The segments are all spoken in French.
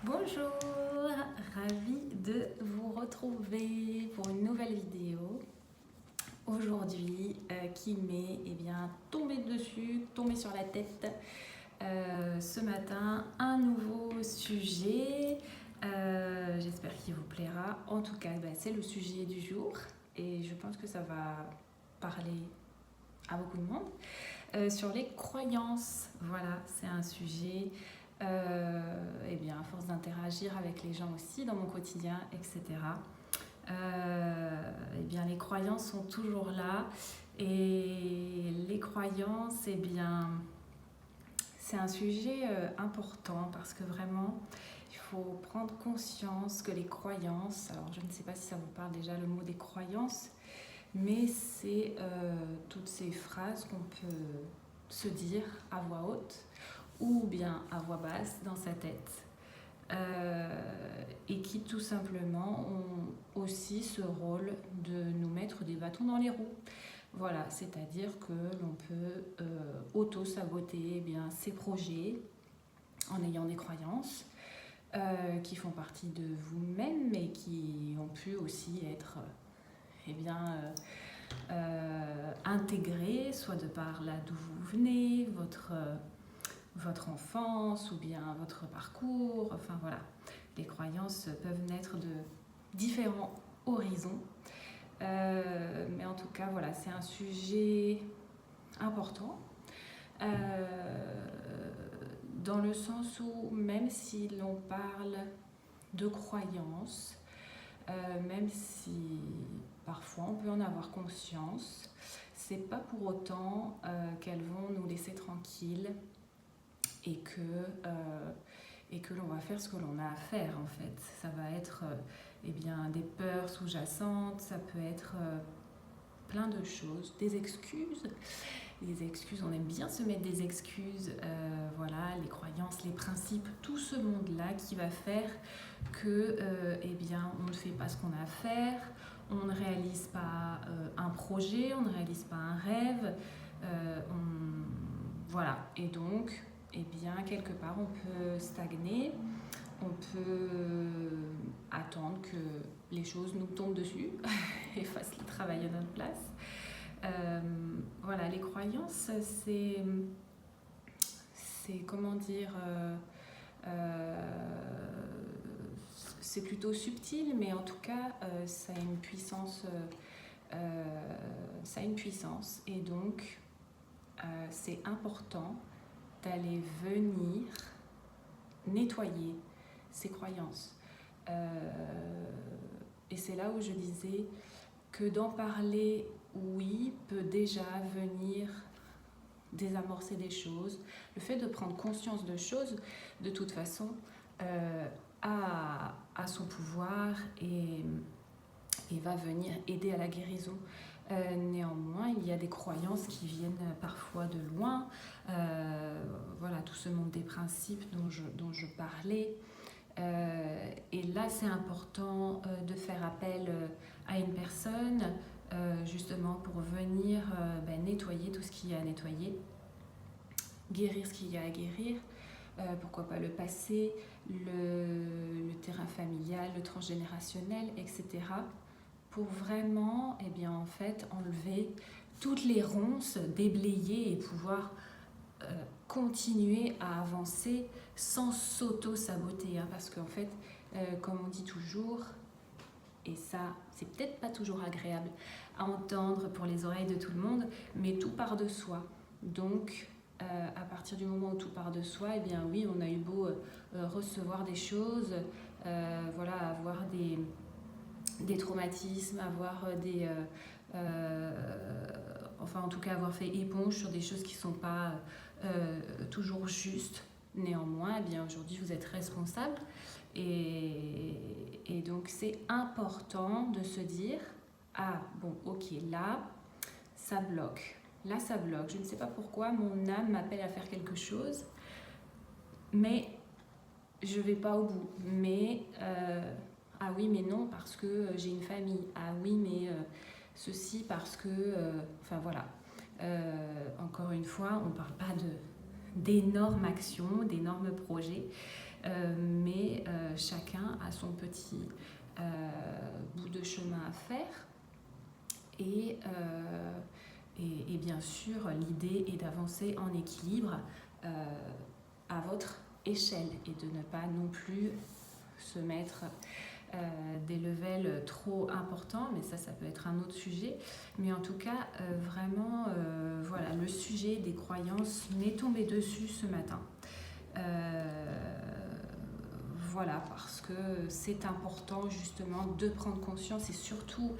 Bonjour, ravie de vous retrouver pour une nouvelle vidéo. Aujourd'hui, qui m'est tombé dessus, tombé sur la tête ce matin, un nouveau sujet. J'espère qu'il vous plaira. En tout cas, c'est le sujet du jour et je pense que ça va parler à beaucoup de monde. Sur les croyances, voilà, c'est un sujet. À force d'interagir avec les gens aussi dans mon quotidien, etc. Les croyances sont toujours là et les croyances, c'est un sujet important parce que vraiment, il faut prendre conscience que les croyances, alors je ne sais pas si ça vous parle déjà le mot des croyances, mais c'est toutes ces phrases qu'on peut se dire à voix haute ou bien à voix basse dans sa tête et qui tout simplement ont aussi ce rôle de nous mettre des bâtons dans les roues. Voilà, c'est-à-dire que l'on peut auto-saboter ses projets en ayant des croyances qui font partie de vous-même mais qui ont pu aussi être intégrées, soit de par là d'où vous venez, votre enfance ou bien votre parcours, enfin voilà. Les croyances peuvent naître de différents horizons. Mais en tout cas, voilà, c'est un sujet important. Dans le sens où même si l'on parle de croyances, même si parfois on peut en avoir conscience, c'est pas pour autant qu'elles vont nous laisser tranquilles et que l'on va faire ce que l'on a à faire en fait. Ça va être des peurs sous-jacentes, ça peut être plein de choses, des excuses. Les excuses, on aime bien se mettre des excuses, voilà, les croyances, les principes, tout ce monde-là qui va faire que on ne fait pas ce qu'on a à faire, on ne réalise pas un projet, on ne réalise pas un rêve, voilà. Et donc, quelque part, on peut stagner, on peut attendre que les choses nous tombent dessus et fassent le travail à notre place. Voilà, les croyances, c'est comment dire, c'est plutôt subtil, mais en tout cas, ça a une puissance, et donc c'est important d'aller venir nettoyer ses croyances. Et c'est là où je disais que d'en parler, oui, peut déjà venir désamorcer des choses. Le fait de prendre conscience de choses, de toute façon, a son pouvoir et va venir aider à la guérison. Néanmoins, il y a des croyances qui viennent parfois de loin. Voilà, tout ce monde des principes dont je parlais. Et là, c'est important de faire appel à une personne justement pour venir nettoyer tout ce qu'il y a à nettoyer, guérir ce qu'il y a à guérir, pourquoi pas le passé, le terrain familial, le transgénérationnel, etc. Pour vraiment enlever toutes les ronces, déblayer et pouvoir continuer à avancer sans s'auto-saboter. Parce qu'en fait, comme on dit toujours, et ça, c'est peut-être pas toujours agréable à entendre pour les oreilles de tout le monde, mais tout part de soi. Donc, à partir du moment où tout part de soi, oui, on a eu beau recevoir des choses, avoir des traumatismes, avoir en tout cas avoir fait éponge sur des choses qui ne sont pas toujours justes. Néanmoins, aujourd'hui, vous êtes responsable. Et donc, c'est important de se dire, ah, bon, ok, là, ça bloque. Là, ça bloque. Je ne sais pas pourquoi mon âme m'appelle à faire quelque chose, mais je ne vais pas au bout. Mais, ah oui, mais non, parce que j'ai une famille. Ah oui, mais ceci parce que... voilà. Encore une fois, on ne parle pas d'énormes actions, d'énormes projets. mais chacun a son petit bout de chemin à faire. Et bien sûr, l'idée est d'avancer en équilibre à votre échelle et de ne pas non plus se mettre des levels trop importants, mais ça peut être un autre sujet. Mais en tout cas, vraiment, voilà, le sujet des croyances m'est tombé dessus ce matin. Voilà, parce que c'est important justement de prendre conscience et surtout,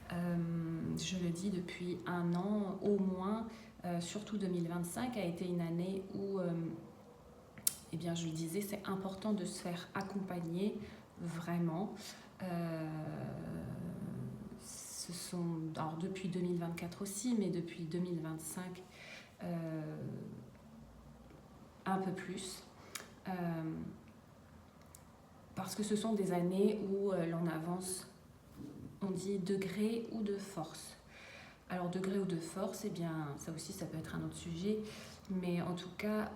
je le dis depuis un an au moins, surtout 2025 a été une année où, eh bien je le disais, c'est important de se faire accompagner vraiment. Alors depuis 2024 aussi, mais depuis 2025 un peu plus. Parce que ce sont des années où l'on avance, on dit degré ou de force. Alors degré ou de force, eh bien ça aussi ça peut être un autre sujet, mais en tout cas,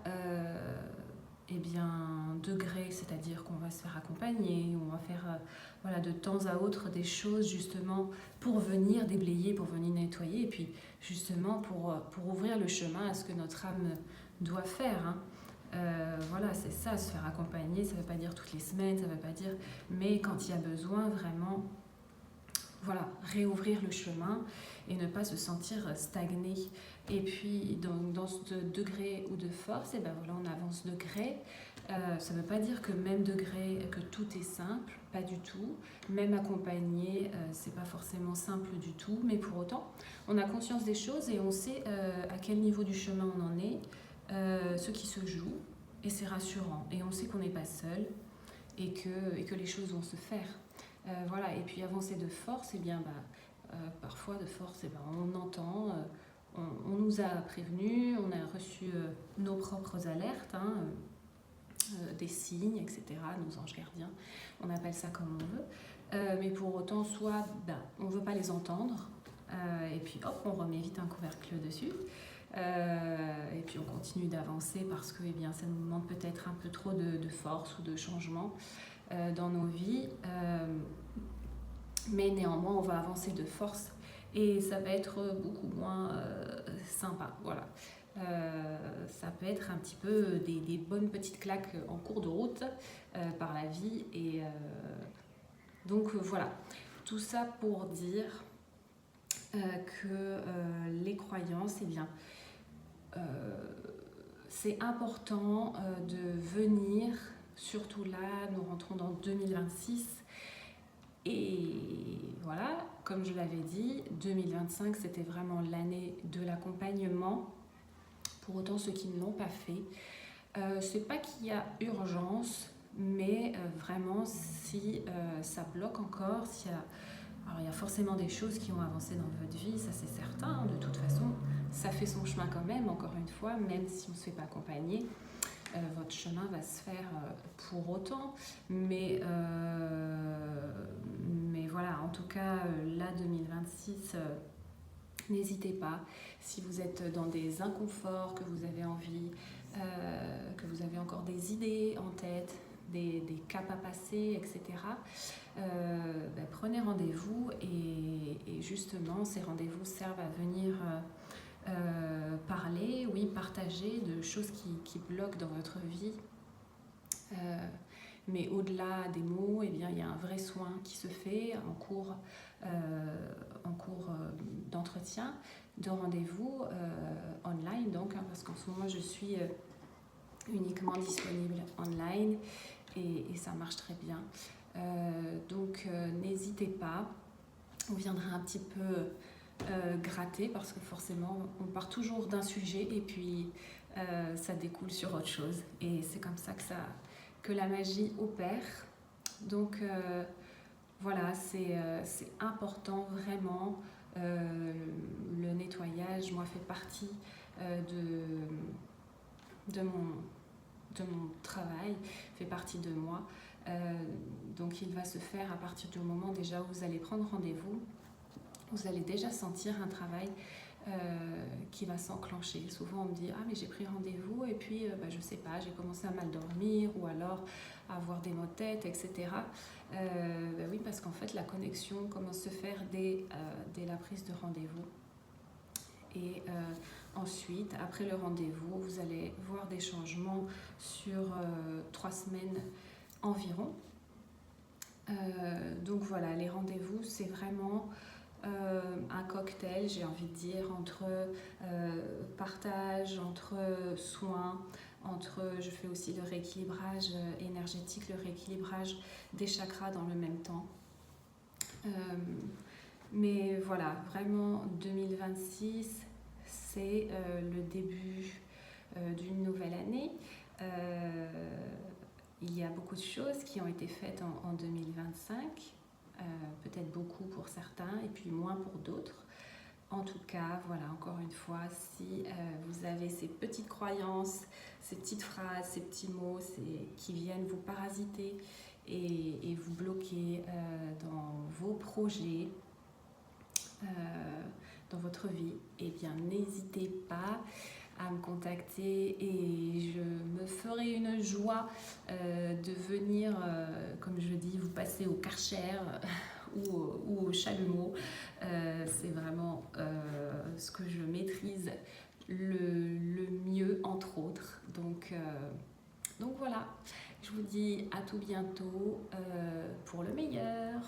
eh bien degré, c'est-à-dire qu'on va se faire accompagner, on va faire voilà, de temps à autre des choses justement pour venir déblayer, pour venir nettoyer, et puis justement pour ouvrir le chemin à ce que notre âme doit faire, hein. Voilà, c'est ça, se faire accompagner, ça ne veut pas dire toutes les semaines, ça ne veut pas dire, mais quand il y a besoin, vraiment, voilà, réouvrir le chemin et ne pas se sentir stagné. Et puis, dans ce degré ou de force, et ben voilà, on avance degré. Ça ne veut pas dire que même degré, que tout est simple, pas du tout. Même accompagné, c'est pas forcément simple du tout, mais pour autant, on a conscience des choses et on sait à quel niveau du chemin on en est. Ce qui se joue, et c'est rassurant, et on sait qu'on n'est pas seul et que les choses vont se faire, voilà. Et puis avancer de force, et bien parfois de force, et ben on entend, on nous a prévenus, on a reçu nos propres alertes, hein, des signes, etc., nos anges gardiens, on appelle ça comme on veut, mais pour autant soit on ne veut pas les entendre, et puis hop, on remet vite un couvercle dessus. Et puis on continue d'avancer parce que ça nous demande peut-être un peu trop de force ou de changement dans nos vies, mais néanmoins on va avancer de force et ça va être beaucoup moins sympa, voilà. Ça peut être un petit peu des bonnes petites claques en cours de route par la vie, et donc voilà, tout ça pour dire que les croyances, c'est important de venir, surtout là, nous rentrons dans 2026, et voilà, comme je l'avais dit, 2025 c'était vraiment l'année de l'accompagnement. Pour autant, ceux qui ne l'ont pas fait, c'est pas qu'il y a urgence, mais vraiment si ça bloque encore, alors il y a forcément des choses qui ont avancé dans votre vie, ça c'est certain, de toute façon, ça fait son chemin quand même, encore une fois, même si on ne se fait pas accompagner, votre chemin va se faire pour autant, mais voilà, en tout cas, là, 2026, n'hésitez pas, si vous êtes dans des inconforts, que vous avez envie, que vous avez encore des idées en tête, des caps à passer, etc., prenez rendez-vous, et justement ces rendez-vous servent à venir parler, oui, partager de choses qui bloquent dans votre vie, mais au-delà des mots, il y a un vrai soin qui se fait en cours d'entretien, de rendez-vous online, donc, hein, parce qu'en ce moment je suis uniquement disponible online, et ça marche très bien. Donc n'hésitez pas, on viendra un petit peu gratter, parce que forcément on part toujours d'un sujet et puis ça découle sur autre chose, et c'est comme ça que la magie opère. Donc voilà, c'est important vraiment. Le nettoyage, moi, fait partie de mon travail, fait partie de moi. Donc il va se faire à partir du moment déjà où vous allez prendre rendez-vous. Vous allez déjà sentir un travail qui va s'enclencher. Souvent on me dit ah mais j'ai pris rendez-vous et puis je sais pas, j'ai commencé à mal dormir ou alors à avoir des maux de tête, etc. Oui, parce qu'en fait la connexion commence à se faire dès la prise de rendez-vous. Et ensuite, après le rendez-vous, vous allez voir des changements sur 3 semaines environ. Donc voilà, les rendez-vous, c'est vraiment un cocktail, j'ai envie de dire, entre partage, entre soins, je fais aussi le rééquilibrage énergétique, le rééquilibrage des chakras dans le même temps. Mais voilà, vraiment 2026, c'est le début d'une nouvelle année. Il y a beaucoup de choses qui ont été faites en 2025, peut-être beaucoup pour certains et puis moins pour d'autres. En tout cas, voilà, encore une fois, si vous avez ces petites croyances, ces petites phrases, ces petits mots qui viennent vous parasiter et vous bloquer dans vos projets, dans votre vie, eh bien n'hésitez pas à me contacter et je me ferai une joie de venir, comme je dis, vous passer au Karcher ou au chalumeau. C'est vraiment ce que je maîtrise le mieux, entre autres. Donc voilà, je vous dis à tout bientôt pour le meilleur.